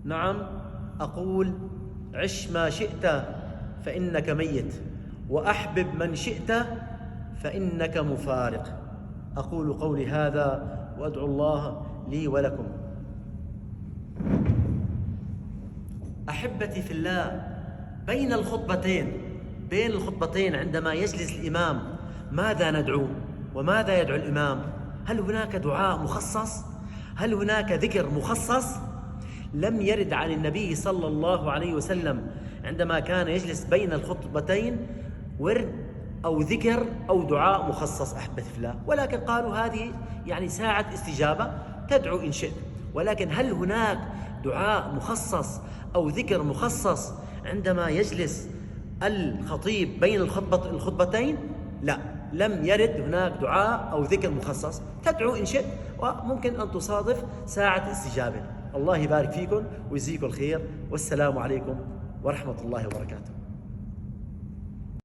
نعم، أقول: عش ما شئت فإنك ميت، وأحبب من شئت فإنك مفارق. أقول قولي هذا وأدعو الله لي ولكم. أحبتي في الله، بين الخطبتين عندما يجلس الإمام ماذا ندعو وماذا يدعو الإمام؟ هل هناك دعاء مخصص؟ هل هناك ذكر مخصص؟ لم يرد عن النبي صلى الله عليه وسلم عندما كان يجلس بين الخطبتين ورد أو ذكر أو دعاء مخصص أحبتي في الله، ولكن قالوا هذه يعني ساعة استجابة تدعو إن شئت. ولكن هل هناك دعاء مخصص أو ذكر مخصص عندما يجلس الخطيب بين الخطبتين؟ لا، لم يرد هناك دعاء أو ذكر مخصص. تدعو إن شئت، وممكن أن تصادف ساعة استجابة. الله يبارك فيكم ويجزيكم الخير، والسلام عليكم ورحمة الله وبركاته.